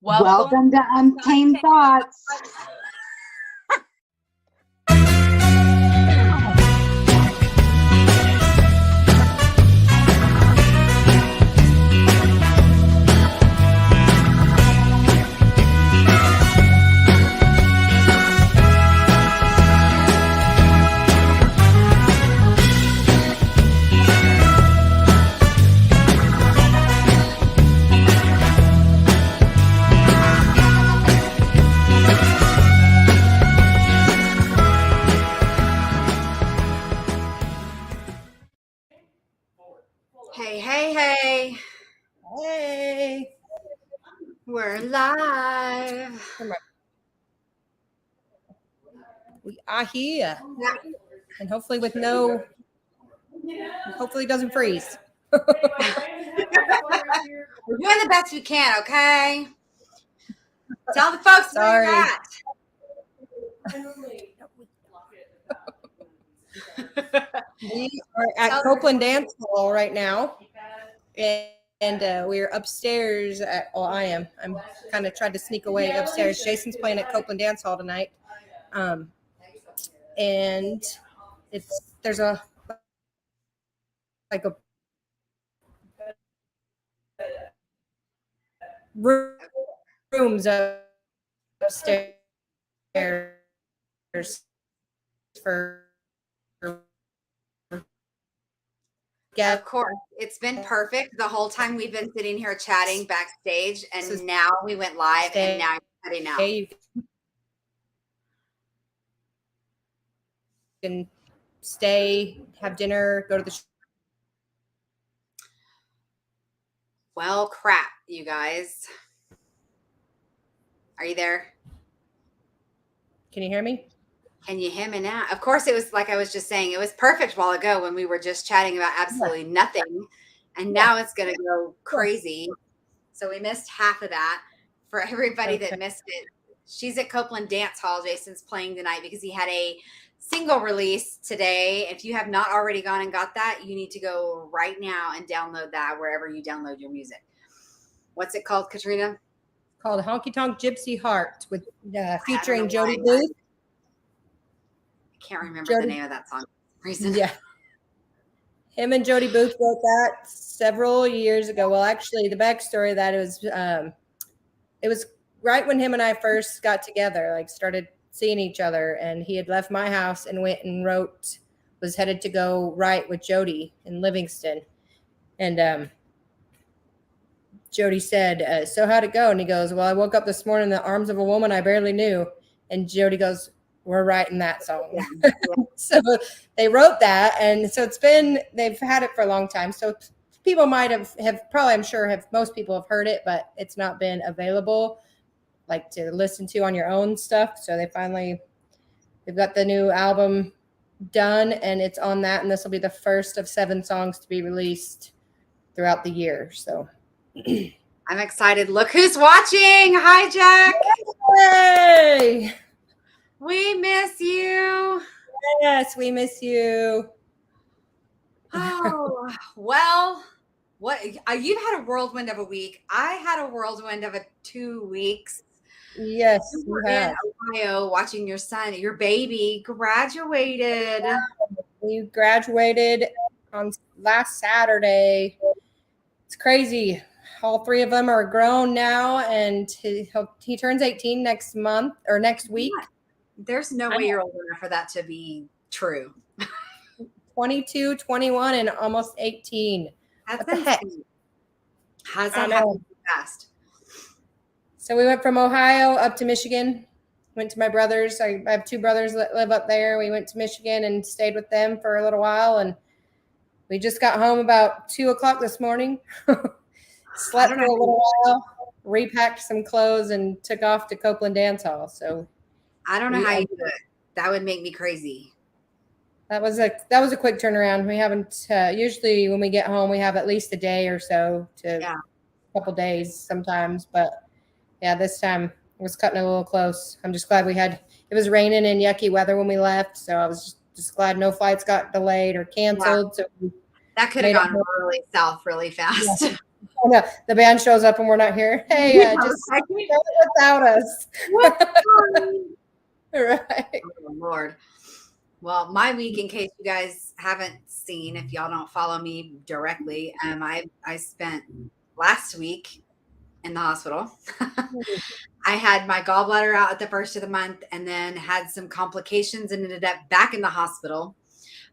Welcome to Untamed Thoughts. Hey. We're live. We are here. Yeah. And hopefully hopefully it doesn't freeze. We're doing the best we can, okay? Tell the folks where you're at. We are at Copeland Dance Hall right now. And we're upstairs I am. I'm kind of tried to sneak away upstairs. Jason's playing at Copeland Dance Hall tonight. And there's a rooms upstairs for Of course, it's been perfect the whole time we've been sitting here chatting backstage, and now we went live, and now you're cutting out. You can stay, have dinner, go to the Well, crap, you guys. Are you there? Can you hear me? Can you hear me now? Of course, it was like I was just saying, it was perfect a while ago when we were just chatting about absolutely nothing. And now it's going to go crazy. So we missed half of that. For everybody that missed it, she's at Copeland Dance Hall. Jason's playing tonight because he had a single release today. If you have not already gone and got that, you need to go right now and download that wherever you download your music. What's it called, Katrina? Called Honky Tonk Gypsy Heart with featuring Jody Booth. I can't remember the name of that song. Yeah. Him and Jody Booth wrote that several years ago. Well, actually, the backstory of that it was right when him and I first got together, like started seeing each other, and he had left my house and went and was headed to go write with Jody in Livingston. And Jody said, so how'd it go? And he goes, well, I woke up this morning in the arms of a woman I barely knew. And Jody goes, we're writing that song. Yeah. So they wrote that. And so they've had it for a long time. So people might have probably, I'm sure most people have heard it, but it's not been available like to listen to on your own stuff. So they've got the new album done, and it's on that. And this will be the first of 7 songs to be released throughout the year. So I'm excited. Look who's watching. Hi, Jack. Hey. We miss you. Yes, we miss you. Oh, well, you've had a whirlwind of a week. I had a whirlwind of 2 weeks. Yes, you were in Ohio watching your baby graduated. We graduated on last Saturday. It's crazy. All 3 of them are grown now, and he turns 18 next week. Yeah. There's no way you're old enough for that to be true. 22, 21, and almost 18. What the heck? How's that happen so fast? So we went from Ohio up to Michigan. Went to my brothers. I have 2 brothers that live up there. We went to Michigan and stayed with them for a little while. And we just got home about 2 o'clock this morning. Slept for a little while, repacked some clothes, and took off to Copeland Dance Hall. So I don't know how you do it. That would make me crazy. That was a quick turnaround. We haven't usually when we get home we have at least a day or so to a couple days sometimes, but yeah, this time it was cutting it a little close. I'm just glad it was raining and yucky weather when we left, so I was just glad no flights got delayed or canceled. Yeah. So that could have gone really south really fast. Oh, no, the band shows up and we're not here. Hey, Yeah, just like, go without us. sorry. Right. Oh, Lord. Well, my week, in case you guys haven't seen, if y'all don't follow me directly, I spent last week in the hospital. I had my gallbladder out at the first of the month and then had some complications and ended up back in the hospital.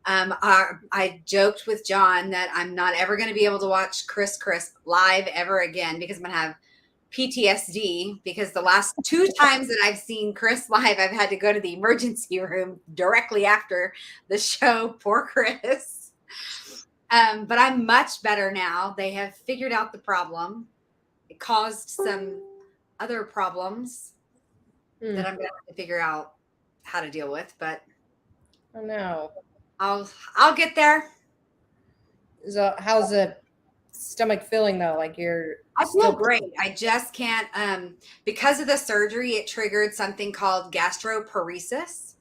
I joked with John that I'm not ever going to be able to watch Chris live ever again because I'm going to have PTSD because the last 2 times that I've seen Chris live, I've had to go to the emergency room directly after the show. Poor Chris. But I'm much better now. They have figured out the problem. It caused some other problems that I'm going to have to figure out how to deal with, but Oh no. I'll get there. So how's the stomach feeling though? Like I feel great. I just can't because of the surgery, it triggered something called gastroparesis,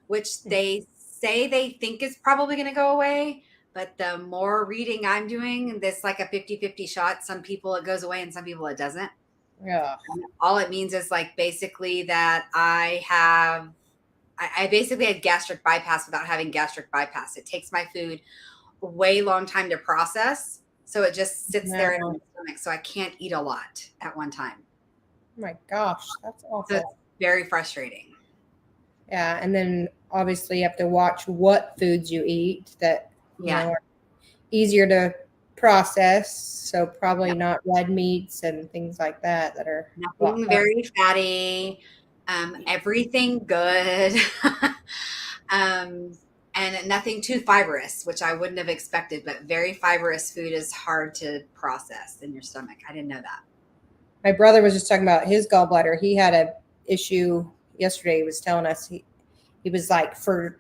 which they say they think is probably going to go away. But the more reading I'm doing, this like a 50-50 shot. Some people it goes away and some people it doesn't. Yeah. All it means is like basically that I basically had gastric bypass without having gastric bypass. It takes my food a way long time to process. So it just sits there in my stomach. So I can't eat a lot at one time. Oh my gosh, that's awful. So it's very frustrating. Yeah. And then obviously you have to watch what foods you eat that you know, are easier to process. So probably not red meats and things like that are nothing very fatty, everything good. And nothing too fibrous, which I wouldn't have expected, but very fibrous food is hard to process in your stomach. I didn't know that. My brother was just talking about his gallbladder. He had a issue yesterday. He was telling us he was like for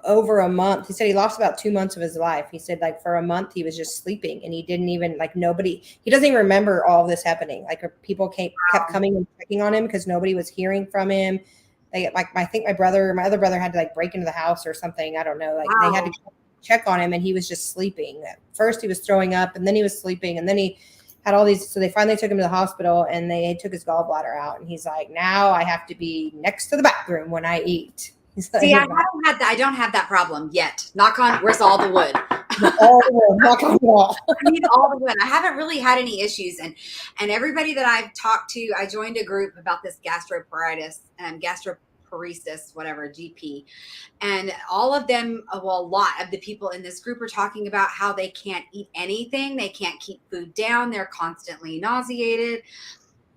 over a month. He said he lost about 2 months of his life. He said like for a month he was just sleeping and he didn't even like he doesn't even remember all of this happening. Like people kept coming and checking on him because nobody was hearing from him. They like I think my other brother had to like break into the house or something. I don't know. Like they had to check on him and he was just sleeping. At first he was throwing up and then he was sleeping and then he had all these. So they finally took him to the hospital and they took his gallbladder out and he's like, now I have to be next to the bathroom when I eat. See, I haven't had that. I don't have that problem yet. Knock on. Where's all the wood? All the wood. Knock on the wall. I need all the wood. I haven't really had any issues, and everybody that I've talked to, I joined a group about this gastroparesis, whatever, GP, and all of them, well, a lot of the people in this group are talking about how they can't eat anything, they can't keep food down, they're constantly nauseated.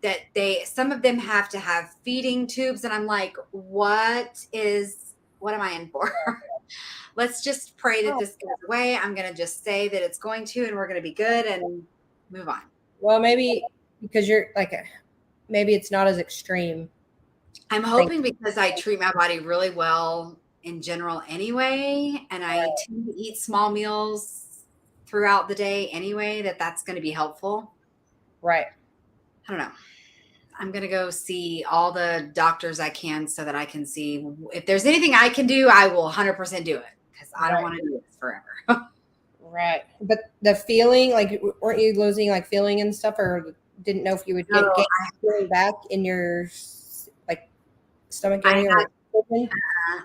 That some of them have to have feeding tubes. And I'm like, what am I in for? Let's just pray that this goes away. I'm going to just say that it's going to, and we're going to be good and move on. Well, maybe because you're like, maybe it's not as extreme. I'm hoping because I treat my body really well in general anyway. And I tend to eat small meals throughout the day anyway, that's going to be helpful. Right. I don't know. I'm going to go see all the doctors I can so that I can see if there's anything I can do, I will 100% do it because I don't want to do this forever. Right. But the feeling, like, weren't you losing like feeling and stuff or didn't know if you would get feeling back in your like stomach area?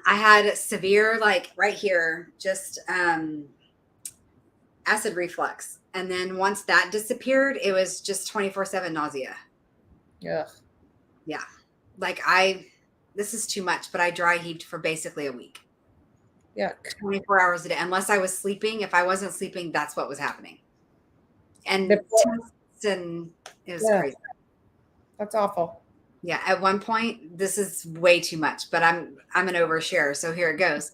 I had severe, like right here, just acid reflux. And then once that disappeared, it was just 24/7 nausea. Yeah. Yeah. Like this is too much, but I dry heaved for basically a week. Yeah. 24 hours a day. Unless I was sleeping. If I wasn't sleeping, that's what was happening. And it was crazy. That's awful. Yeah. At one point, this is way too much, but I'm an oversharer. So here it goes.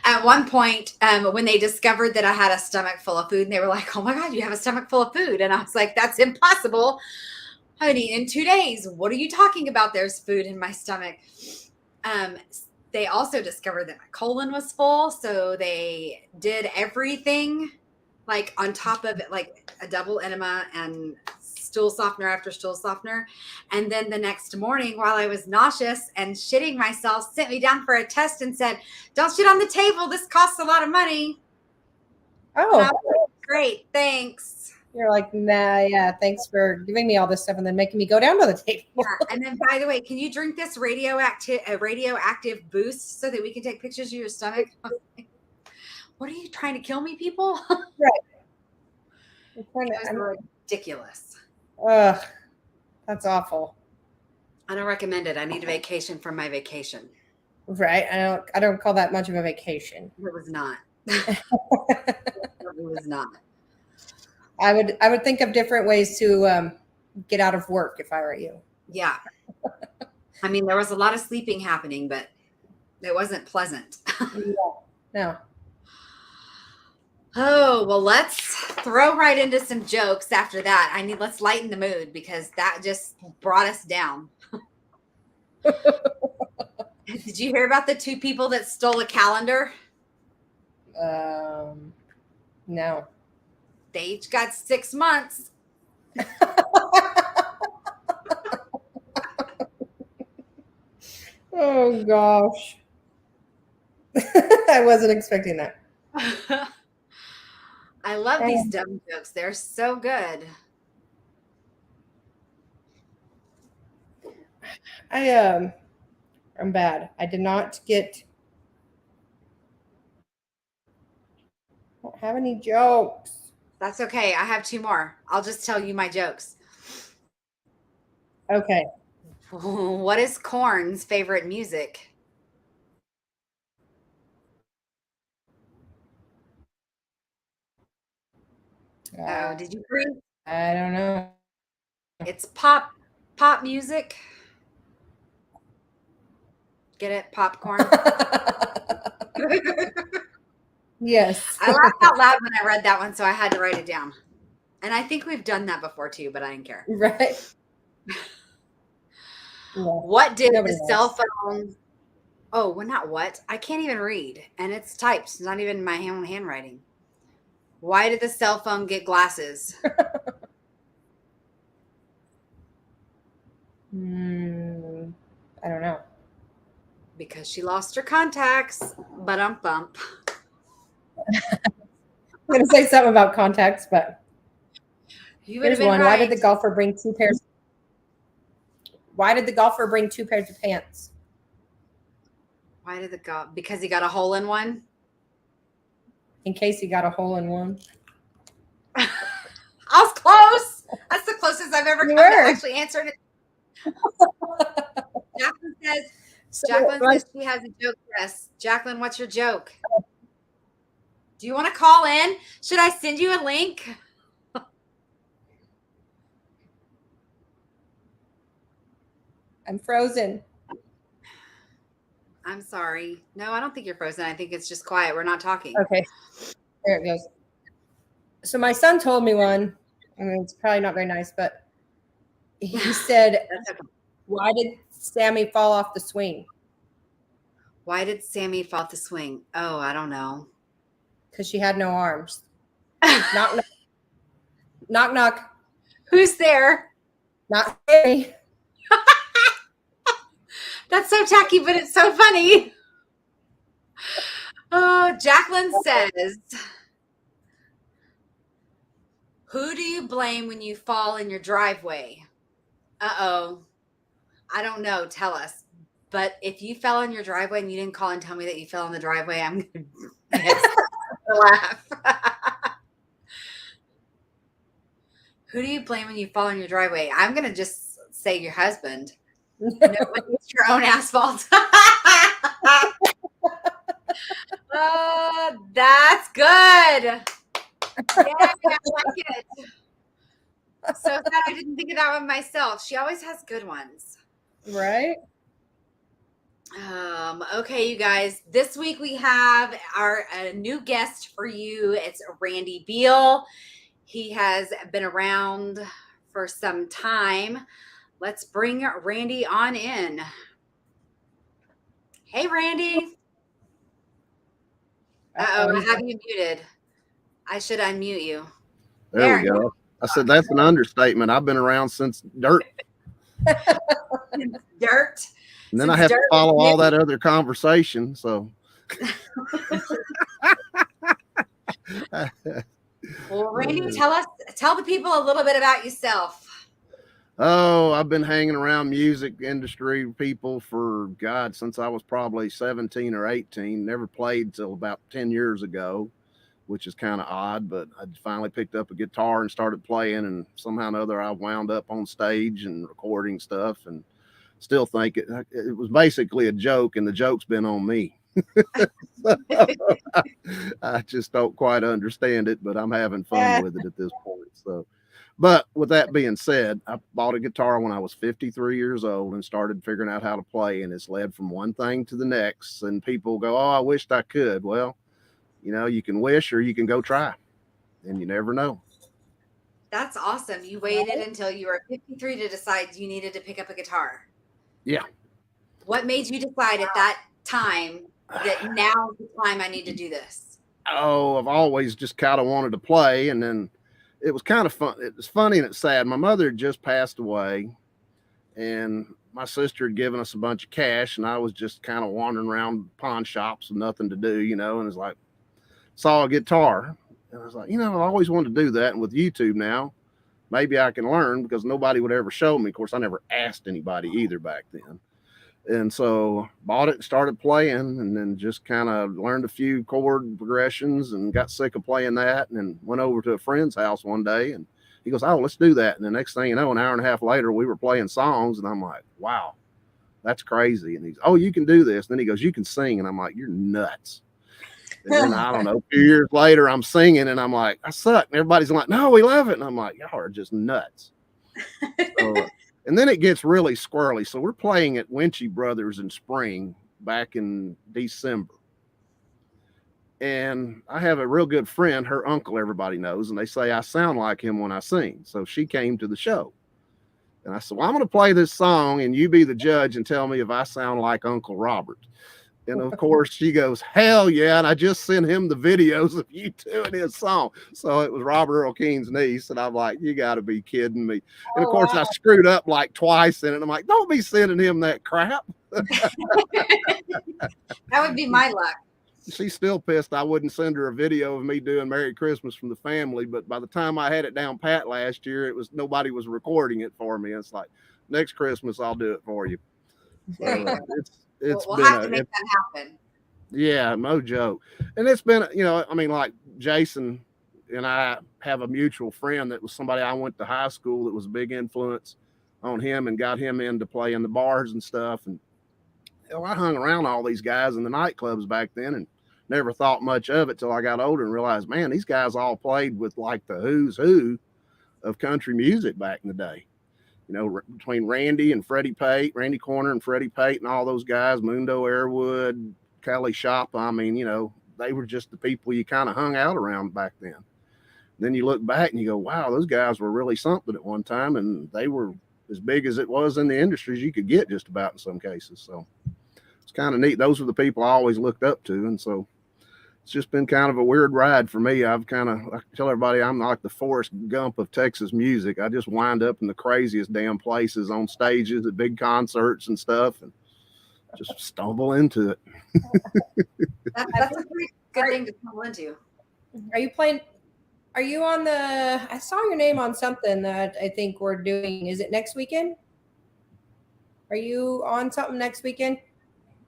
At one point, when they discovered that I had a stomach full of food, and they were like, oh my God, you have a stomach full of food. And I was like, that's impossible. I haven't eaten in 2 days. What are you talking about? There's food in my stomach. They also discovered that my colon was full. So they did everything like on top of it, like a double enema and stool softener after stool softener. And then the next morning, while I was nauseous and shitting myself, sent me down for a test and said, don't shit on the table. This costs a lot of money. Oh, great. Thanks. You're like, nah, yeah, thanks for giving me all this stuff and then making me go down to the table. Yeah. And then, by the way, can you drink this radioactive boost so that we can take pictures of your stomach? What are you trying to kill me, people? Right. It was ridiculous. Ugh, that's awful. I don't recommend it. I need a vacation from my vacation. Right. I don't call that much of a vacation. It was not. It was not. I would think of different ways to get out of work if I were you. Yeah. I mean, there was a lot of sleeping happening, but it wasn't pleasant. No. Oh, well, let's throw right into some jokes after that. Let's lighten the mood because that just brought us down. Did you hear about the 2 people that stole a calendar? No. They each got 6 months. Oh gosh. I wasn't expecting that. I love these dumb jokes. They're so good. I'm bad. I did not get. I don't have any jokes. That's okay. I have 2 more. I'll just tell you my jokes. Okay. What is Korn's favorite music? Oh, did you agree? I don't know. It's pop music. Get it? Popcorn. Yes. I laughed out loud when I read that one, so I had to write it down. And I think we've done that before too, but I didn't care. Right. What did Nobody the cell phone? Oh, well, not what. I can't even read, and it's typed. It's not even my own handwriting. Why did the cell phone get glasses? I don't know. Because she lost her contacts. Bump. I'm going to say something about contacts, but here's one. Right. Why did the golfer bring 2 pairs? Why did the golfer bring 2 pairs of pants? Why did because he got a hole in one? In case he got a hole in one. I was close. That's the closest I've ever come to actually answering it. Jacqueline says she has a joke for us. Jacqueline, what's your joke? Do you want to call in? Should I send you a link? I'm frozen. I'm sorry. No, I don't think you're frozen. I think it's just quiet. We're not talking. Okay. There it goes. So my son told me one. I mean, it's probably not very nice, but he said, why did Sammy fall off the swing? Why did Sammy fall off the swing? Oh, I don't know. Because she had no arms. Knock, knock. Knock, knock. Who's there? Not Sammy. That's so tacky, but it's so funny. Oh, Jacqueline says, who do you blame when you fall in your driveway? Uh-oh. I don't know. Tell us. But if you fell in your driveway and you didn't call and tell me that you fell in the driveway, I'm going to laugh. Who do you blame when you fall in your driveway? I'm going to just say your husband. No, it's your own asphalt. Oh, that's good. Yeah, I like it. So sad I didn't think of that one myself. She always has good ones. Right? Okay, you guys. This week we have a new guest for you. It's Randy Beal. He has been around for some time. Let's bring Randy on in. Hey, Randy. Uh-oh, I have you muted. I should unmute you. There we go. I said, that's an understatement. I've been around since dirt. Dirt. And then I have to follow all that other conversation. So Well, Randy, tell the people a little bit about yourself. Oh, I've been hanging around music industry people for God since I was probably 17 or 18. Never played till about 10 years ago, which is kind of odd, but I finally picked up a guitar and started playing, and somehow or another I wound up on stage and recording stuff, and still think it was basically a joke, and the joke's been on me. I just don't quite understand it, but I'm having fun with it at this point. So, but with that being said, I bought a guitar when I was 53 years old and started figuring out how to play, and it's led from one thing to the next. And people go, "Oh, I wished I could." Well, you can wish or you can go try, and you never know. That's awesome. You waited until you were 53 to decide you needed to pick up a guitar. Yeah. What made you decide at that time that now's the time I need to do this? Oh, I've always just kind of wanted to play, and then it was kind of fun. It was funny and it's sad. My mother had just passed away, and my sister had given us a bunch of cash, and I was just kind of wandering around pawn shops with nothing to do, and it's like, saw a guitar, and I was like, I've always wanted to do that. And with YouTube now, maybe I can learn, because nobody would ever show me. Of course, I never asked anybody either back then. And so bought it and started playing, and then just kind of learned a few chord progressions and got sick of playing that, and then went over to a friend's house one day, and he goes, "Oh, let's do that." And the next thing you know, an hour and a half later, we were playing songs, and I'm like, wow, that's crazy. And he's, "Oh, you can do this." And then he goes, "You can sing." And I'm like, "You're nuts." And then I don't know, a few years later, I'm singing, and I'm like, "I suck." And everybody's like, "No, we love it." And I'm like, "Y'all are just nuts." So, and then it gets really squirrely. So we're playing at Winchy Brothers in spring back in December. And I have a real good friend, her uncle, everybody knows, and they say I sound like him when I sing. So she came to the show. And I said, "Well, I'm going to play this song, and you be the judge and tell me if I sound like Uncle Robert." And of course, she goes, "Hell yeah." And I just sent him the videos of you doing his song. So it was Robert Earl Keen's niece. And I'm like, "You got to be kidding me." And of course, I screwed up like twice in it. I'm like, "Don't be sending him that crap." That would be my luck. She's still pissed I wouldn't send her a video of me doing "Merry Christmas" from the Family. But by the time I had it down pat last year, nobody was recording it for me. It's like, next Christmas, I'll do it for you. So We'll have to make that happen. Yeah, no joke. And it's been, like Jason and I have a mutual friend that was somebody I went to high school that was a big influence on him and got him into playing the bars and stuff. And I hung around all these guys in the nightclubs back then and never thought much of it till I got older and realized, man, these guys all played with like the who's who of country music back in the day. Between Randy Corner and Freddie Pate and all those guys, Mundo Airwood, Kelly Shop. I mean, they were just the people you kind of hung out around back then. Then you look back and you go, wow, those guys were really something at one time, and they were as big as it was in the industry as you could get just about in some cases. So it's kind of neat. Those were the people I always looked up to. And so it's just been kind of a weird ride for me. I tell everybody I'm like the Forrest Gump of Texas music. I just wind up in the craziest damn places on stages at big concerts and stuff, and just stumble into it. That's a pretty good thing to stumble into. Are you on I saw your name on something that I think we're doing. Is it next weekend? Are you on something next weekend?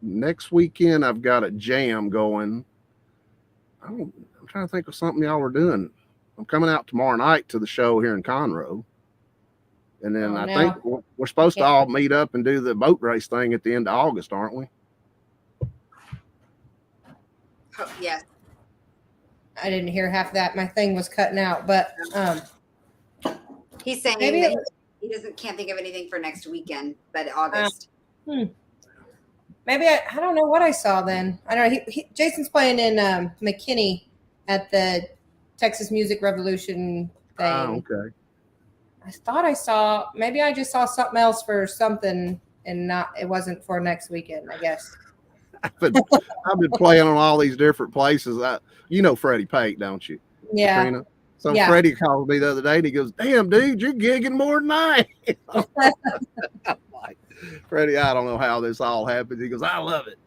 Next weekend, I've got a jam going. I'm trying to think of something y'all were doing. I'm coming out tomorrow night to the show here in Conroe. And then I think we're supposed to all meet up and do the boat race thing at the end of August, aren't we? Oh, yes. I didn't hear half of that. My thing was cutting out, but he's saying that he can't think of anything for next weekend, but August. Maybe I don't know what I saw then. I don't know. Jason's playing in McKinney at the Texas Music Revolution thing. Oh, okay. I thought I saw, maybe I just saw something else for something and it wasn't for next weekend, I guess. I've been playing on all these different places. Freddie Pate, don't you? Yeah. Katrina? So yeah. Freddie called me the other day and he goes, "Damn, dude, you're gigging more than I am." Freddie, I don't know how this all happens. He goes, "I love it."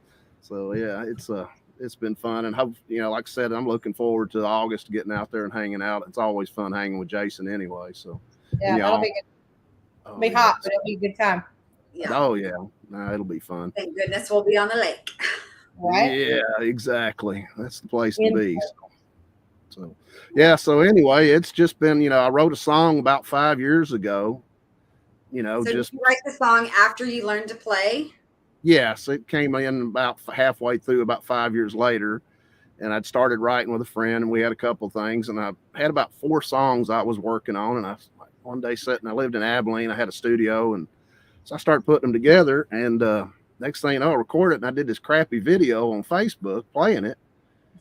So yeah, it's it's been fun, and hope, like I said, I'm looking forward to August getting out there and hanging out. It's always fun hanging with Jason anyway. So Yeah, that'll be good. It'll be hot, but it'll be a good time. Yeah. Oh yeah, no, it'll be fun. Thank goodness we'll be on the lake. Right? Yeah, exactly. That's the place to be. So yeah. So anyway, it's just been, I wrote a song about 5 years ago. So just did you write the song after you learned to play? Yes, it came in about halfway through, about 5 years later, and I'd started writing with a friend, and we had a couple things, and I had about 4 songs I was working on, and I one day sitting, I lived in Abilene, I had a studio, and so I started putting them together, and next thing you know, I recorded it, and I did this crappy video on Facebook playing it,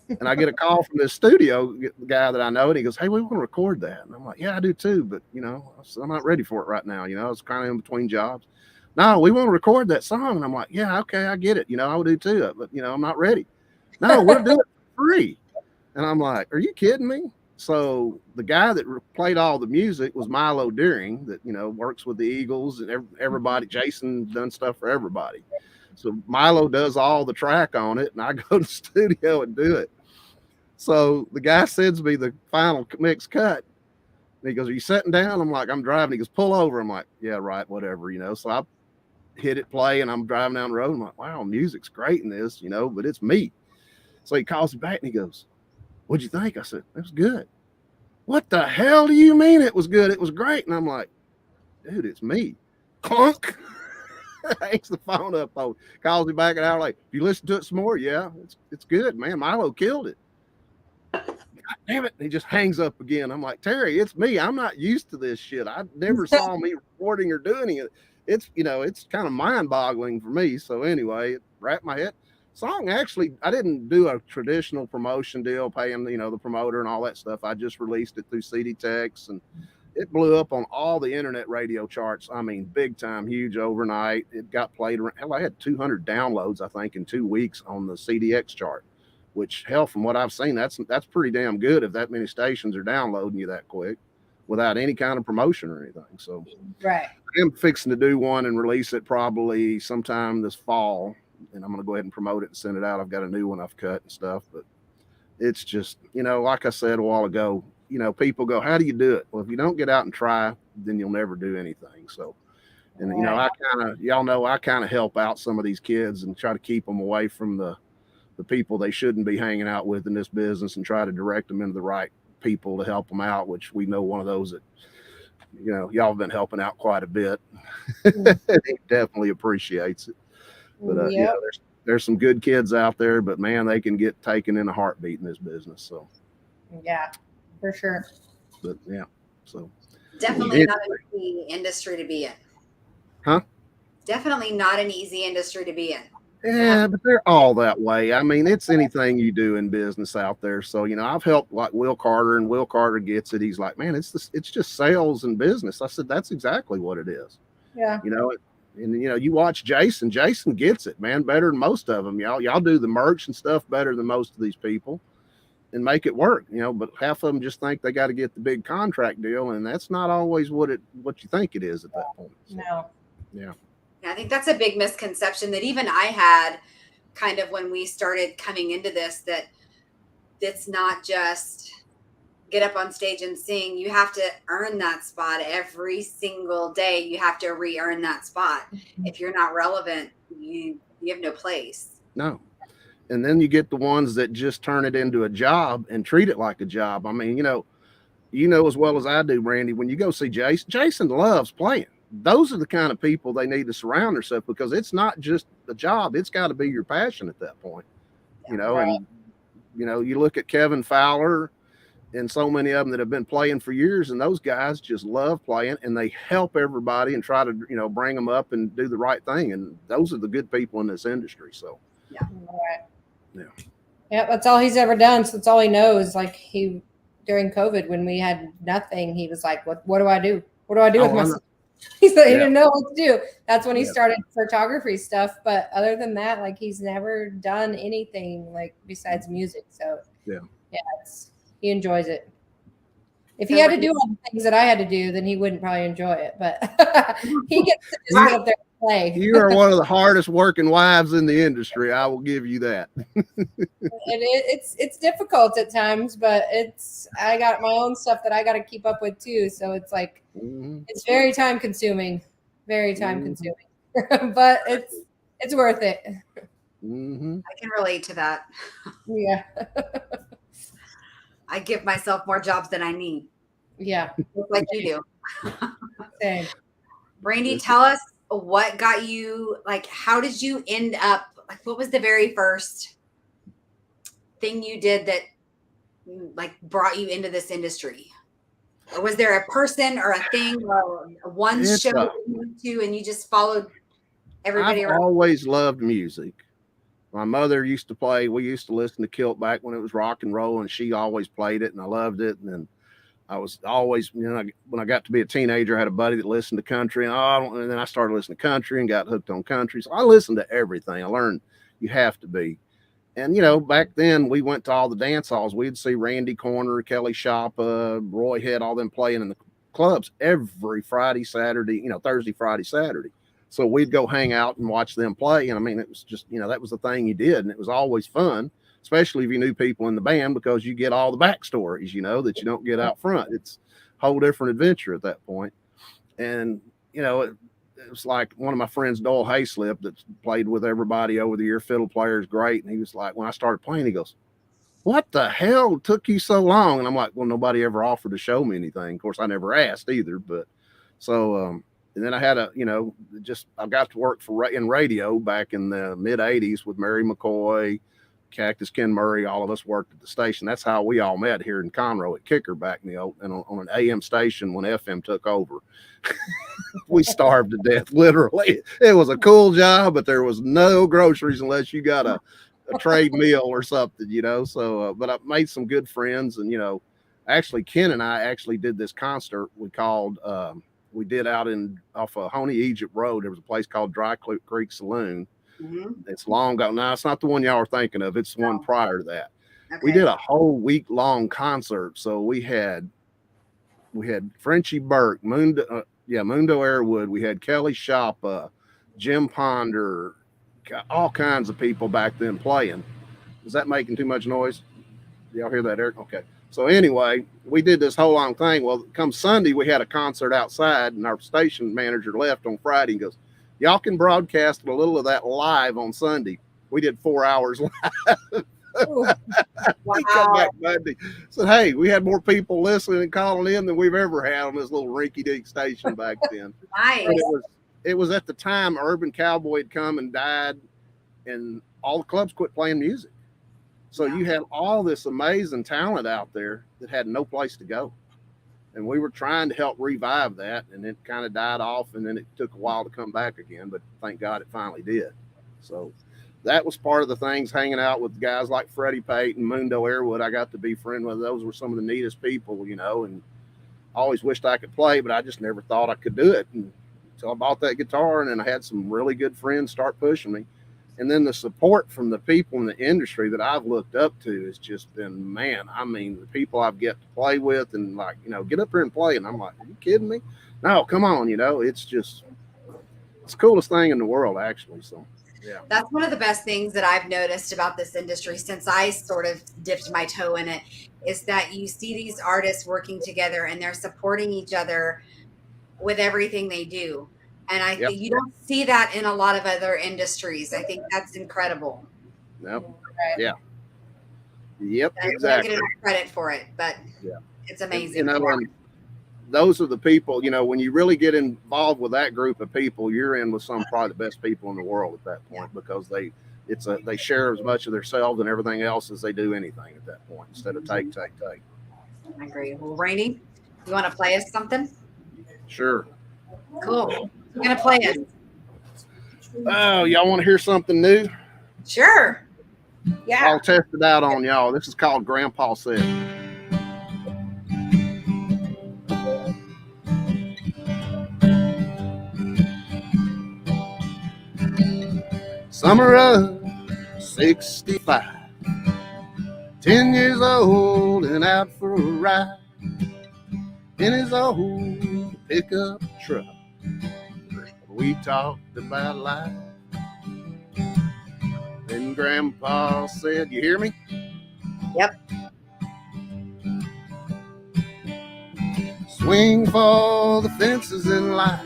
and I get a call from this studio guy that I know, and he goes, "Hey, we want to record that," and I'm like, "Yeah, I do too, but I'm not ready for it right now. It's kind of in between jobs." "No, we want to record that song," and I'm like, "Yeah, okay, I get it. I would do too, but I'm not ready." "No, we'll do it for free," and I'm like, "Are you kidding me?" So the guy that played all the music was Milo Deering, that works with the Eagles and everybody. Jason done stuff for everybody. So Milo does all the track on it, and I go to the studio and do it. So the guy sends me the final mix cut. And he goes, "Are you sitting down?" I'm like, "I'm driving." He goes, "Pull over." I'm like, "Yeah, right, whatever." So I hit it play, and I'm driving down the road. I'm like, "Wow, music's great in this, but it's me." So he calls me back and he goes, "What'd you think?" I said, "It was good." "What the hell do you mean it was good? It was great." And I'm like, "Dude, it's me." Clunk. Hangs the phone up. Oh, calls me back an hour like, "You listen to it some more?" "Yeah, it's good, man. Milo killed it." "God damn it." And he just hangs up again. I'm like, "Terry, it's me. I'm not used to this shit. I never saw me recording or doing it. It's, it's kind of mind boggling for me." So anyway, it wrapped my head. Song, actually, I didn't do a traditional promotion deal, paying, the promoter and all that stuff. I just released it through CD Tex, and it blew up on all the internet radio charts. I mean, big time, huge overnight. It got played around. Hell, I had 200 downloads, I think, in 2 weeks on the CDX chart, which, hell, from what I've seen, that's pretty damn good if that many stations are downloading you that quick without any kind of promotion or anything. So right. I'm fixing to do one and release it probably sometime this fall, and I'm going to go ahead and promote it and send it out. I've got a new one I've cut and stuff, but it's just, like I said a while ago, people go, "How do you do it?" Well, if you don't get out and try, then you'll never do anything. So, and y'all know I kind of help out some of these kids and try to keep them away from the people they shouldn't be hanging out with in this business, and try to direct them into the right people to help them out, which we know one of those that, y'all have been helping out quite a bit. He definitely appreciates it. But there's some good kids out there, but man, they can get taken in a heartbeat in this business. So yeah, for sure. But yeah, so definitely not an easy industry to be in. Huh? Definitely not an easy industry to be in. Yeah, but they're all that way. I mean, it's anything you do in business out there. So, I've helped like Will Carter, and Will Carter gets it. He's like, "Man, it's just sales and business." I said, "That's exactly what it is." Yeah. And you watch Jason. Jason gets it, man, better than most of them. Y'all do the merch and stuff better than most of these people, and make it work. But half of them just think they got to get the big contract deal, and that's not always what you think it is at that point. So, no. Yeah. I think that's a big misconception that even I had kind of when we started coming into this, that it's not just get up on stage and sing. You have to earn that spot every single day. You have to re-earn that spot. If you're not relevant, you have no place. No. And then you get the ones that just turn it into a job and treat it like a job. I mean, as well as I do, Randy, when you go see Jason loves playing. Those are the kind of people they need to surround themselves, because it's not just a job. It's got to be your passion at that point, right. And, you look at Kevin Fowler and so many of them that have been playing for years, and those guys just love playing, and they help everybody and try to, bring them up and do the right thing. And those are the good people in this industry. So, yeah. Right. Yeah. Yeah. That's all he's ever done. So that's all he knows. Like during COVID, when we had nothing, he was like, what do I do? What do I do with myself? He said he didn't know what to do. That's when he started photography stuff. But other than that, like, he's never done anything like besides music. So he enjoys it. If he had to do all the things that I had to do, then he wouldn't probably enjoy it. But he gets to just get up there and play. You are one of the hardest working wives in the industry. I will give you that. It's difficult at times, but I got my own stuff that I got to keep up with too. So it's like it's very time consuming, but it's worth it. I can relate to that. Yeah. I give myself more jobs than I need. Yeah. Like you do. Same. Brandy, tell us what got you, like, how did you end up, like, what was the very first thing you did that, like, brought you into this industry? Or was there a person or a thing or one show that you went to and you just followed everybody I've around? always loved music. My mother used to play. We used to listen to Kilt back when it was rock and roll, and she always played it, and I loved it. And then I was always, when I got to be a teenager, I had a buddy that listened to country, and then I started listening to country and got hooked on country. So I listened to everything. I learned you have to be. And, back then we went to all the dance halls. We'd see Randy Corner, Kelly Shoppa, Roy Head, all them playing in the clubs every Friday, Saturday, Thursday, Friday, Saturday. So we'd go hang out and watch them play. And I mean, it was just, that was the thing you did. And it was always fun, especially if you knew people in the band, because you get all the backstories, that you don't get out front. It's a whole different adventure at that point. And, it was like one of my friends, Doyle Hayslip, that played with everybody over the year. Fiddle player is great. And he was like, when I started playing, he goes, "What the hell took you so long?" And I'm like, well, nobody ever offered to show me anything. Of course, I never asked either. But so, and then I had I got to work in radio back in the mid 80s with Mary McCoy, Cactus Ken Murray. All of us worked at the station. That's how we all met here in Conroe at Kicker back in the old, and on an AM station when FM took over. We starved to death, literally. It was a cool job, but there was no groceries unless you got a trade meal or something, So, but I made some good friends, and actually Ken and I actually did this concert we did out off of Honey Egypt Road. There was a place called Dry Creek Saloon. It's long ago. No, it's not the one y'all are thinking of. It's the one prior to that. Okay. We did a whole week-long concert. So we had Frenchie Burke, Mundo Airwood. We had Kelly Shoppa, Jim Ponder, all kinds of people back then playing. Is that making too much noise? Do y'all hear that, Eric? Okay. So anyway, we did this whole long thing. Well, come Sunday, we had a concert outside, and our station manager left on Friday and goes, "Y'all can broadcast a little of that live on Sunday." We did 4 hours live. Wow. We come back Monday. Said, "Hey, we had more people listening and calling in than we've ever had on this little rinky-dink station back then." Nice. It was at the time Urban Cowboy had come and died, and all the clubs quit playing music. So you had all this amazing talent out there that had no place to go. And we were trying to help revive that, and it kind of died off, and then it took a while to come back again, but thank God it finally did. So that was part of the things, hanging out with guys like Freddie Pate and Mundo Airwood. I got to be friends with. Those were some of the neatest people, and I always wished I could play, but I just never thought I could do it. And so I bought that guitar, and then I had some really good friends start pushing me. And then the support from the people in the industry that I've looked up to has just been, man, I mean, the people I've get to play with and get up here and play. And I'm like, are you kidding me? No, come on. It's the coolest thing in the world, actually. So, yeah. That's one of the best things that I've noticed about this industry since I sort of dipped my toe in it, is that you see these artists working together and they're supporting each other with everything they do. And I think you don't see that in a lot of other industries. I think that's incredible. Yep. Yeah. Yep. Exactly. I don't get enough credit for it, but it's amazing. And those are the people, when you really get involved with that group of people, you're in with probably the best people in the world at that point, because they share as much of themselves and everything else as they do anything at that point, instead of take. I agree. Well, Rainey, you want to play us something? Sure. Cool. I'm going to play it. Oh, y'all want to hear something new? Sure. Yeah. I'll test it out on y'all. This is called Grandpa Said. Summer of 65, 10 years old and out for a ride. in his old pickup truck. We talked about life. Then Grandpa said, "You hear me?" Yep. Swing for the fences in life.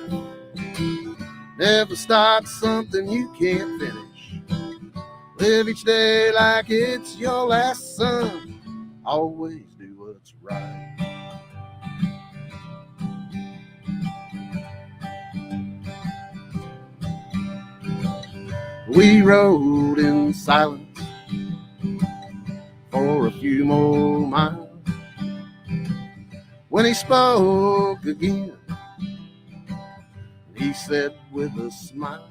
Never start something you can't finish. Live each day like it's your last, son. Always do what's right. We rode in silence for a few more miles. When he spoke again, he said with a smile,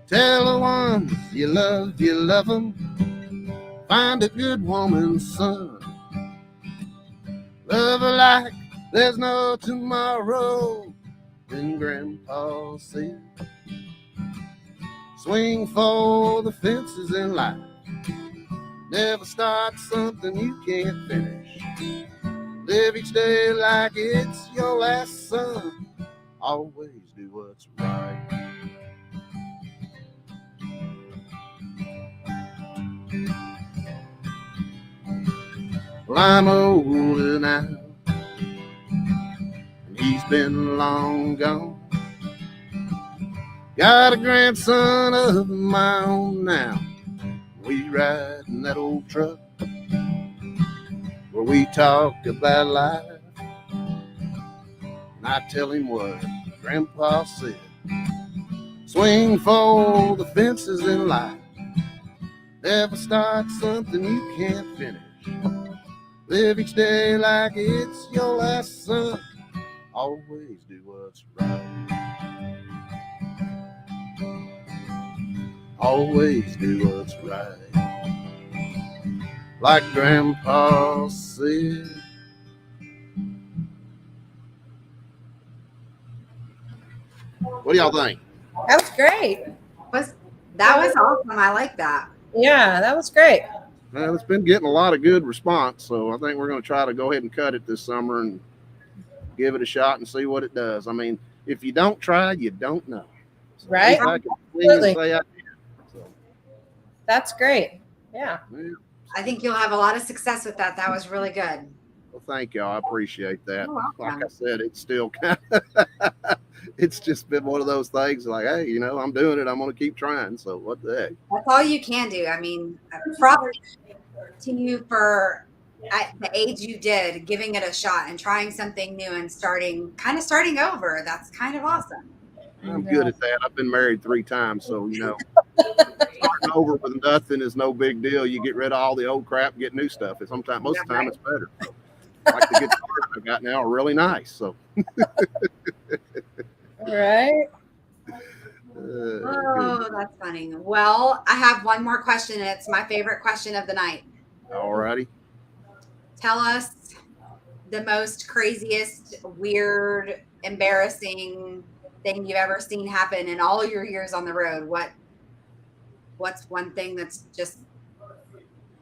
"Tell the ones you love them. Find a good woman, son. Love her like there's no tomorrow." Then Grandpa said, "Swing for the fences in life. Never start something you can't finish. Live each day like it's your last, son. Always do what's right." Well, I'm older now, and he's been long gone. Got a grandson of my own now. We ride in that old truck where we talk about life. And I tell him what Grandpa said. Swing for the fences in life. Never start something you can't finish. Live each day like it's your last, son. Always do what's right. Always do what's right. Like Grandpa said. What do y'all think? That was great. That was awesome. I like that. Yeah, that was great. Well, it's been getting a lot of good response, so I think we're going to try to go ahead and cut it this summer and give it a shot and see what it does. I mean, if you don't try, you don't know. So Right? I can say I did. So, That's great. Yeah. well, I think you'll have a lot of success with that. That was really good. well, thank y'all. I appreciate that. You're welcome. Like I said, it's still kind of, it's just been one of those things like, hey, you know, I'm doing it. I'm going to keep trying. So what the heck? That's all you can do. I mean, props to you for at the age you did, giving it a shot and trying something new and starting over. That's kind of awesome. I'm good at that. I've been married 3 times. So, you know, starting over with nothing is no big deal. You get rid of all the old crap, get new stuff. And sometimes, most of the time, it's better. So, like the guitars I've got now are really nice. So, All right. Oh, that's funny. Well, I have one more question, and it's my favorite question of the night. all righty. Tell us the most craziest, weird, embarrassing thing you've ever seen happen in all your years on the road. What's one thing that's just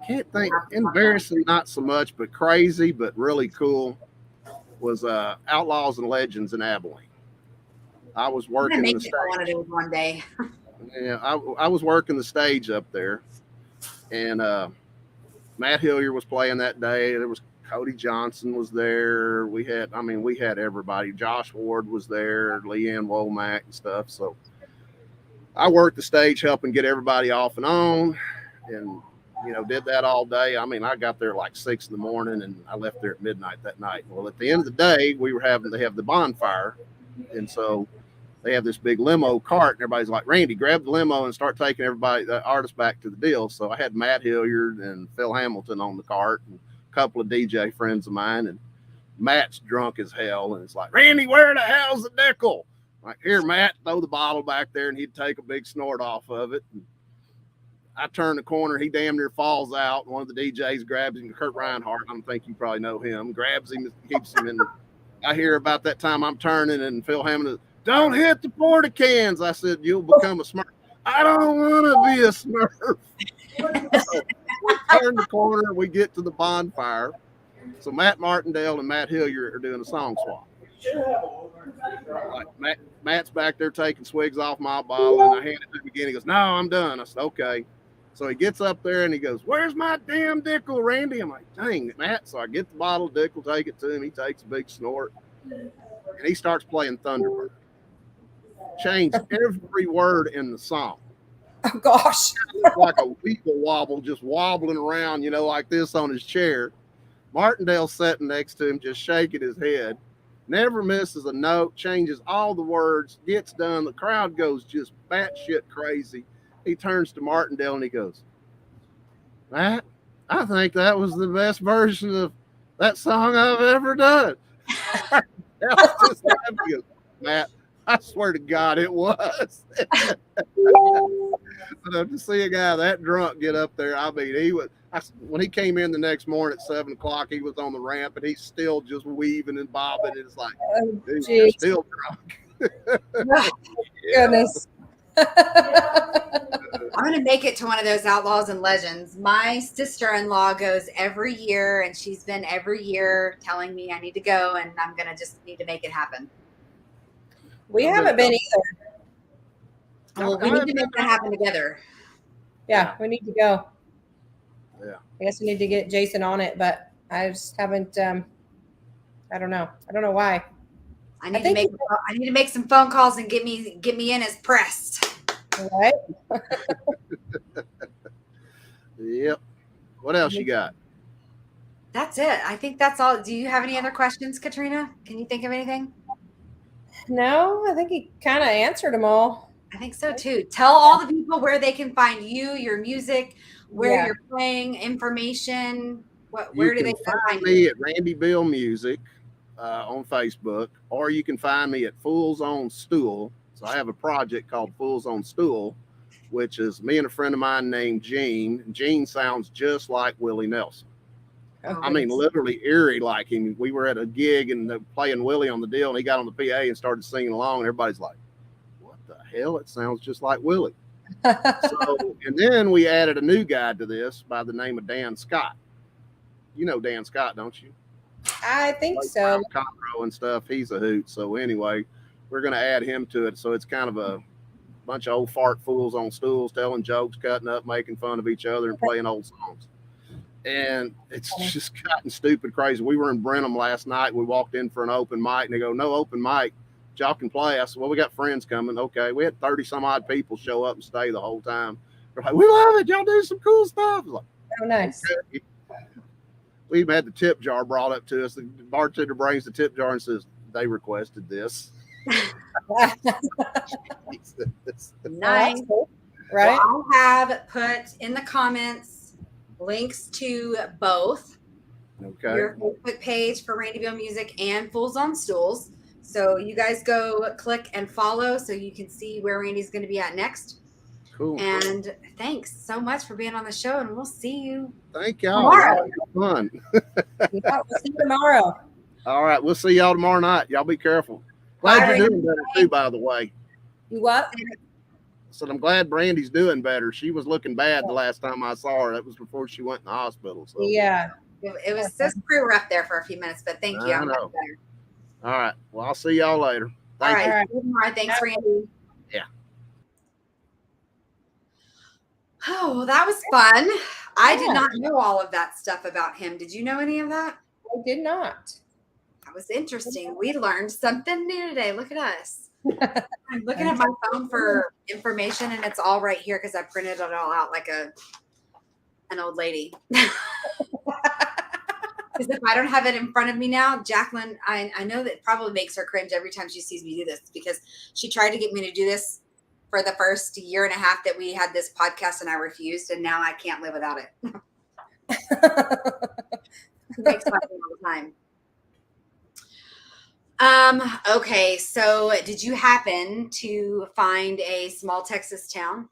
Can't think. Embarrassing, not so much, but crazy, but really cool was Outlaws and Legends in Abilene. I was I'm gonna working make the it one of stage. those one day? Yeah, I was working the stage up there, and Matt Hillier was playing that day. There was Cody Johnson was there. We had everybody. Josh Ward was there, Leanne Womack and stuff. So I worked the stage helping get everybody off and on, and you know, did that all day. I mean, I got there like 6 in the morning and I left there at midnight that night. Well, at the end of the day, they have the bonfire. And so they have this big limo cart and everybody's like, "Randy, grab the limo and start taking the artists back to the deal." So I had Matt Hilliard and Phil Hamilton on the cart and a couple of DJ friends of mine, and Matt's drunk as hell. And it's like, "Randy, where the hell's the nickel?" Like, "Here, Matt, throw the bottle back there," and he'd take a big snort off of it. And I turn the corner, he damn near falls out. One of the DJs grabs him, Kurt Reinhardt, I think you probably know him, grabs him, keeps him in. I hear about that time I'm turning, and Phil Hammond, "Don't hit the porta cans." I said, "You'll become a Smurf." "I don't want to be a Smurf." So we turn the corner, we get to the bonfire, So Matt Martindale and Matt Hilliard are doing a song swap. Like Matt's back there taking swigs off my bottle, and I hand it to him again. He goes, "No, I'm done." I said, "Okay." So he gets up there and he goes, "Where's my damn Dickel, Randy?" I'm like, "Dang it, Matt." So I get the bottle of Dickel, take it to him. He takes a big snort, and he starts playing Thunderbird. Changed every word in the song. Oh gosh. Like a weeble wobble, just wobbling around, like this on his chair. Martindale sitting next to him, just shaking his head. Never misses a note, changes all the words, gets done. The crowd goes just batshit crazy. He turns to Martindale and he goes, "Matt, I think that was the best version of that song I've ever done." Just laughing. He goes, "Matt, I swear to God, it was." But to see a guy that drunk get up there, I mean, when he came in the next morning at 7:00, he was on the ramp and he's still just weaving and bobbing. And it's like, dude, you're still drunk. Goodness. I'm going to make it to one of those Outlaws and Legends. My sister-in-law goes every year, and she's been every year telling me I need to go, and I'm going to just need to make it happen. We haven't been either. Well, we need to make that happen together. Yeah, we need to go. Yeah. I guess we need to get Jason on it, but I just haven't. I don't know. I don't know why. I need to make some phone calls and get me in as pressed. All right. Yep. What else you got? That's it. I think that's all. Do you have any other questions, Katrina? Can you think of anything? No, I think he kind of answered them all. I think so too. Tell all the people where they can find you, your music, where you're playing, information. Where do they find me at Randy Beal Music on Facebook, or you can find me at Fools on Stool. So I have a project called Fools on Stool, which is me and a friend of mine named Gene. Gene sounds just like Willie Nelson. Oh, I mean, literally eerie like him. We were at a gig and they're playing Willie on the deal, and he got on the PA and started singing along, and everybody's like, "What the hell? It sounds just like Willie." So, and then we added a new guy to this by the name of Dan Scott. You know Dan Scott, don't you? I think so. Conroe and stuff. He's a hoot. So anyway, we're going to add him to it. So it's kind of a bunch of old fart fools on stools, telling jokes, cutting up, making fun of each other, and playing old songs. And it's just gotten stupid crazy. We were in Brenham last night. We walked in for an open mic, and they go, "No open mic. Y'all can play." I said, "Well, we got friends coming." Okay. We had 30 some odd people show up and stay the whole time. They're like, "We love it. Y'all do some cool stuff." Like, oh, nice. Okay. We even had the tip jar brought up to us. The bartender brings the tip jar and says, "They requested this." Nice. Right. Well, I'll have put in the comments links to both your Facebook page for Randy Beal Music and Fools on Stools. So you guys go click and follow so you can see where Randy's going to be at next. Cool. And thanks so much for being on the show, and we'll see you Thank y'all. tomorrow. Fun. We'll see you tomorrow. All right. We'll see y'all tomorrow night. Y'all be careful. Glad you're doing better too, by the way. You what? So I'm glad Brandy's doing better. She was looking bad the last time I saw her. That was before she went in the hospital. So Yeah. It was pretty rough there for a few minutes, but thank you. I know. All right. Well, I'll see y'all later. All Thank you. right. Good tomorrow. Thanks, Randy. Yeah. Oh, well, that was fun. I did not know all of that stuff about him. Did you know any of that? I did not. That was interesting. We learned something new today. Look at us. I'm looking at my phone for information, and it's all right here because I printed it all out like an old lady. Because if I don't have it in front of me now, Jacqueline, I know that probably makes her cringe every time she sees me do this, because she tried to get me to do this for the first year and a half that we had this podcast, and I refused, and now I can't live without it. It makes fun of me all the time. Okay, so did you happen to find a small Texas town?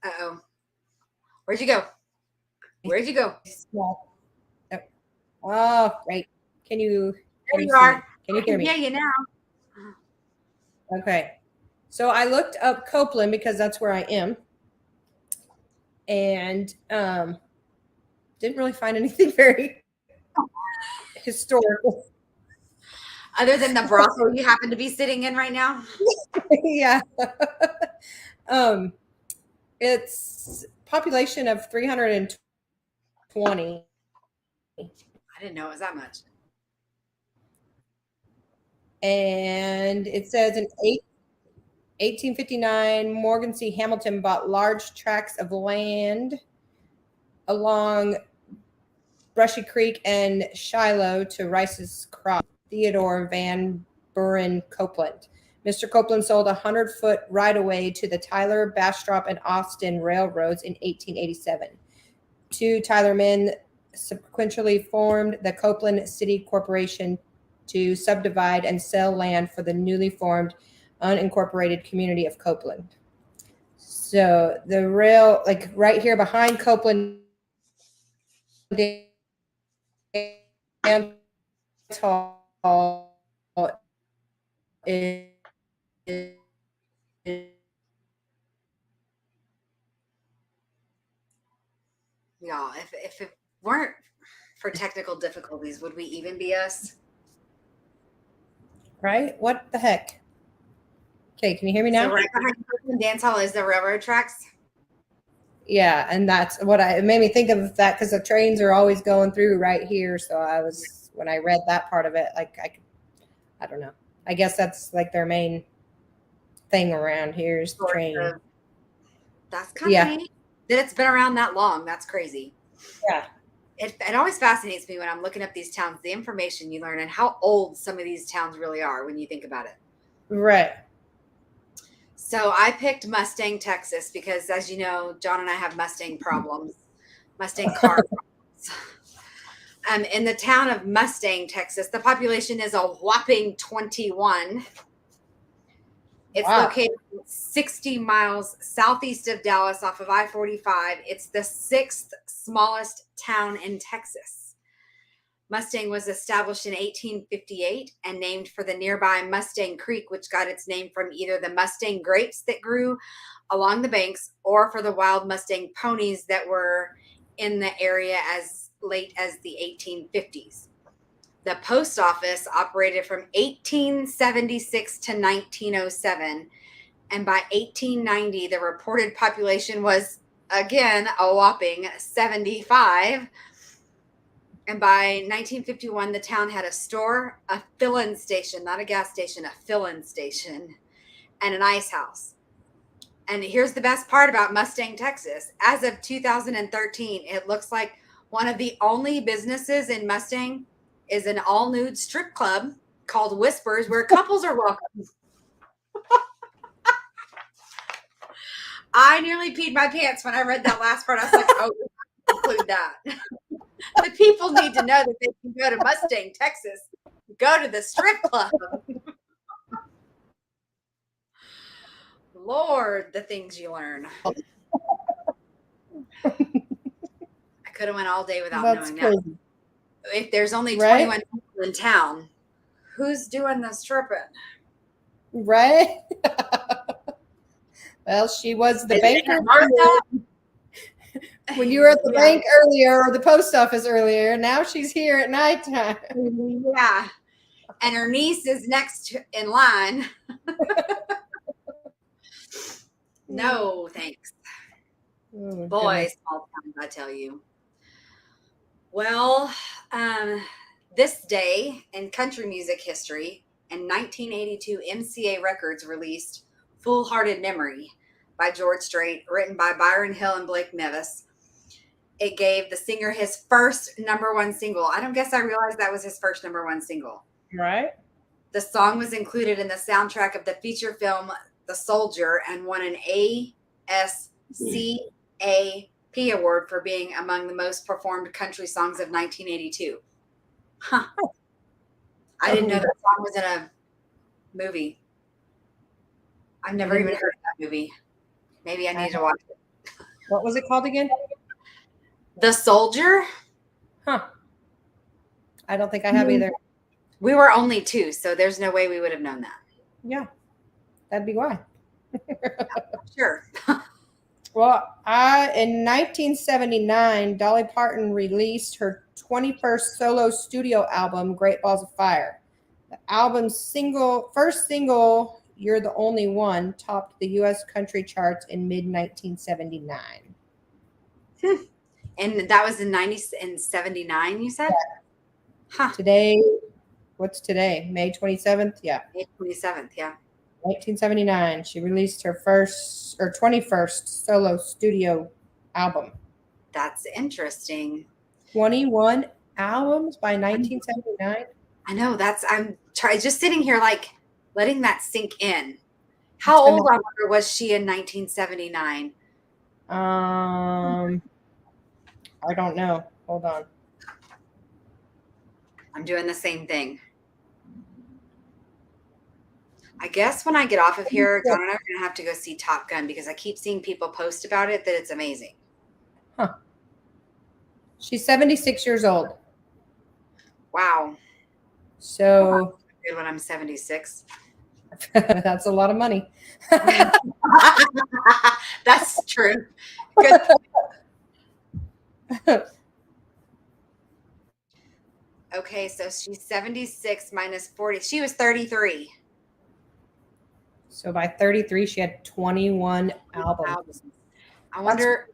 Uh-oh. Where'd you go? Where'd you go? Small. Oh, great. Can you There you see are. me? Can you hear me? Yeah, you now. Okay. So I looked up Copeland because that's where I am. and didn't really find anything very historical. Other than the brothel you happen to be sitting in right now? Yeah. It's population of 320. I didn't know it was that much. And it says in 1859, Morgan C. Hamilton bought large tracts of land along Brushy Creek and Shiloh to Rice's crop. Theodore Van Buren Copeland. Mr. Copeland sold a 100-foot right-of-way to the Tyler, Bastrop, and Austin railroads in 1887. Two Tyler men subsequently formed the Copeland City Corporation to subdivide and sell land for the newly formed unincorporated community of Copeland. So the rail, like right here behind Copeland Dance Hall, is Y'all, if it weren't for technical difficulties, would we even be us? right? What the heck? Okay, can you hear me now? So right behind the dance hall is the railroad tracks. Yeah, and that's what it made me think of that because the trains are always going through right here. So when I read that part of it, like I don't know. I guess that's like their main thing around here is the train. That's kind of neat that it's been around that long. That's crazy. Yeah. It always fascinates me when I'm looking up these towns, the information you learn and how old some of these towns really are when you think about it. Right. So I picked Mustang, Texas, because as you know, John and I have Mustang problems, Mustang car problems. In the town of Mustang, Texas, the population is a whopping 21. It's located 60 miles southeast of Dallas off of I-45. It's the 6th smallest town in Texas. Mustang was established in 1858 and named for the nearby Mustang Creek, which got its name from either the Mustang grapes that grew along the banks or for the wild Mustang ponies that were in the area as late as the 1850s. The post office operated from 1876 to 1907, and by 1890, the reported population was, again, a whopping 75. And by 1951, the town had a store, a fill-in station, not a gas station, a fill-in station, and an ice house. And here's the best part about Mustang, Texas. As of 2013, it looks like one of the only businesses in Mustang is an all-nude strip club called Whispers, where couples are welcome. I nearly peed my pants when I read that last part. I was like, oh, include that. The people need to know that they can go to Mustang, Texas, go to the strip club. Lord, the things you learn. I could have went all day without knowing that. If there's only 21 people in town, who's doing the stripping? Right? Well, she was the banker. When you were at the bank earlier or the post office earlier, now she's here at nighttime. Yeah. And her niece is next in line. No, thanks. Oh, boys, small towns, I tell you. Well, this day in country music history, in 1982, MCA Records released Full Hearted Memory by George Strait, written by Byron Hill and Blake Nevis. It gave the singer his first #1 single. I don't guess I realized that was his first #1 single. Right. The song was included in the soundtrack of the feature film The Soldier and won an ASCAP award for being among the most performed country songs of 1982. Huh. I didn't know that song was in a movie. I've never even heard of that movie. Maybe I need to watch it. What was it called again? The Soldier? Huh. I don't think I have either. We were only 2, so there's no way we would have known that. Yeah. That'd be why. Sure. Well, in 1979, Dolly Parton released her 21st solo studio album, Great Balls of Fire. The album's first single, You're the Only One, topped the U.S. country charts in mid-1979. And that was in 79, you said? Huh. Today, what's today? May 27th? Yeah. May 27th, yeah. 1979. She released her 21st solo studio album. That's interesting. 21 albums by 1979. I know. I'm just sitting here like letting that sink in. How old, I wonder, was she in 1979? I don't know. Hold on. I'm doing the same thing. I guess when I get off of here, John and I are going to have to go see Top Gun because I keep seeing people post about it that it's amazing. Huh. She's 76 years old. Wow. So good when I'm 76. That's a lot of money. That's true. Good. Okay, so she's 76 minus 40. She was 33. So by 33, she had 21 albums. I wonder,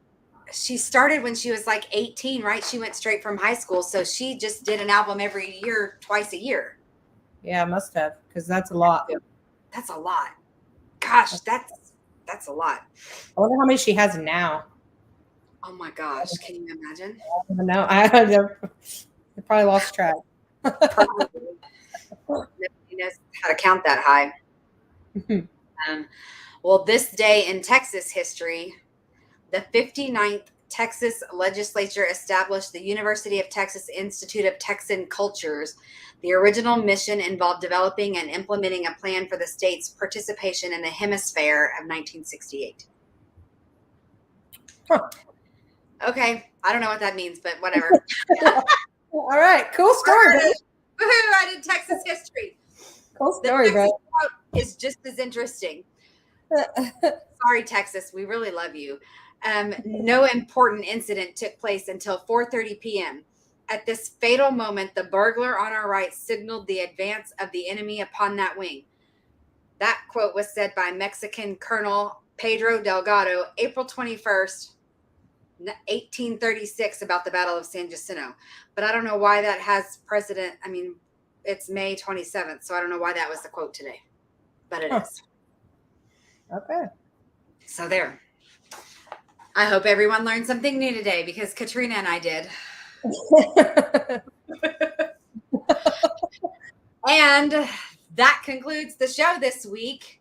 she started when she was like 18, right? She went straight from high school. So she just did an album every year, twice a year. Yeah, must have, because that's a lot. That's a lot. Gosh, that's a lot. I wonder how many she has now. Oh my gosh, can you imagine? I don't know. I probably lost track. Probably. Nobody knows how to count that high. Well, this day in Texas history, the 59th Texas legislature established the University of Texas Institute of Texan Cultures. The original mission involved developing and implementing a plan for the state's participation in the Hemisphere of 1968. Huh. Okay, I don't know what that means, but whatever. All right, cool story, bro. Woohoo, I did Texas history. Cool story, bro. Is just as interesting. Sorry, Texas, we really love you. No important incident took place until 4:30 p.m. At this fatal moment, the burglar on our right signaled the advance of the enemy upon that wing. That quote was said by Mexican Colonel Pedro Delgado, April 21st, 1836, about the Battle of San Jacinto. But I don't know why that has precedent. I mean, it's May 27th, so I don't know why that was the quote today. But it is. Okay. So there. I hope everyone learned something new today because Katrina and I did. And that concludes the show this week.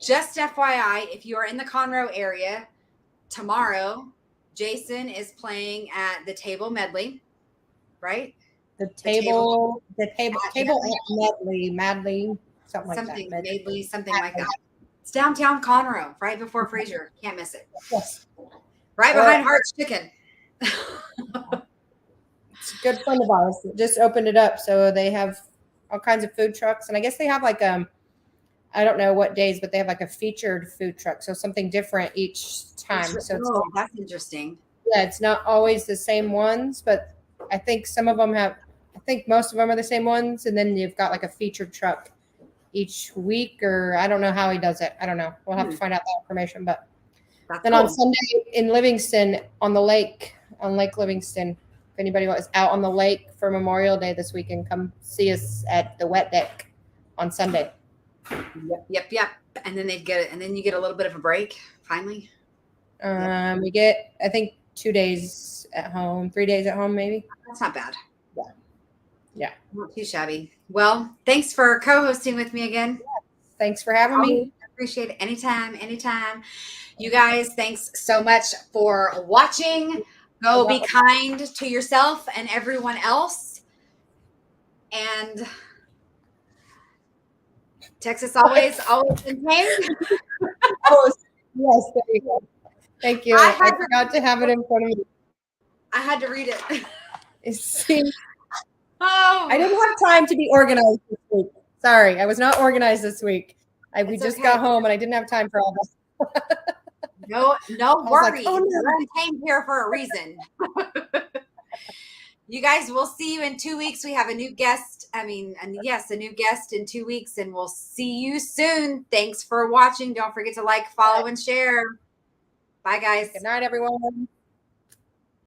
Just FYI, if you are in the Conroe area, tomorrow, Jason is playing at the Table Medley, right? The table Madly, something like that. Medley, something like that. It's downtown Conroe, right before Fraser. Can't miss it. Yes. Right behind Hart's Chicken. It's a good friend of ours that just opened it up. So they have all kinds of food trucks. And I guess they have like, I don't know what days, but they have like a featured food truck. So something different each time. So that's interesting. Yeah, it's not always the same ones, but I think some of them have, I think most of them are the same ones. And then you've got like a featured truck each week, or I don't know how he does it. I don't know. We'll have to find out that information. But then on Sunday in Livingston on Lake Livingston, if anybody was out on the lake for Memorial Day this weekend, come see us at the wet deck on Sunday. Yep. And then they'd get it, and then you get a little bit of a break finally. We get, I think, 2 days at home, 3 days at home, maybe. That's not bad. Yeah. Not too shabby. Well, thanks for co-hosting with me again. Thanks for having me. Appreciate it. Anytime. You guys, thanks so much for watching. Go be kind to yourself and everyone else. And Texas always contained. Yes, there you go. Thank you. I forgot to have it in front of me. I had to read it. See, I didn't have time to be organized this week. Sorry, I was not organized this week. We just got home and I didn't have time for all this. No was like, worries. oh, no. We're Untamed here for a reason. You guys, we'll see you in 2 weeks. We have a new guest. A new guest in 2 weeks, and we'll see you soon. Thanks for watching. Don't forget to like, follow, and share. Bye, guys. Good night, everyone.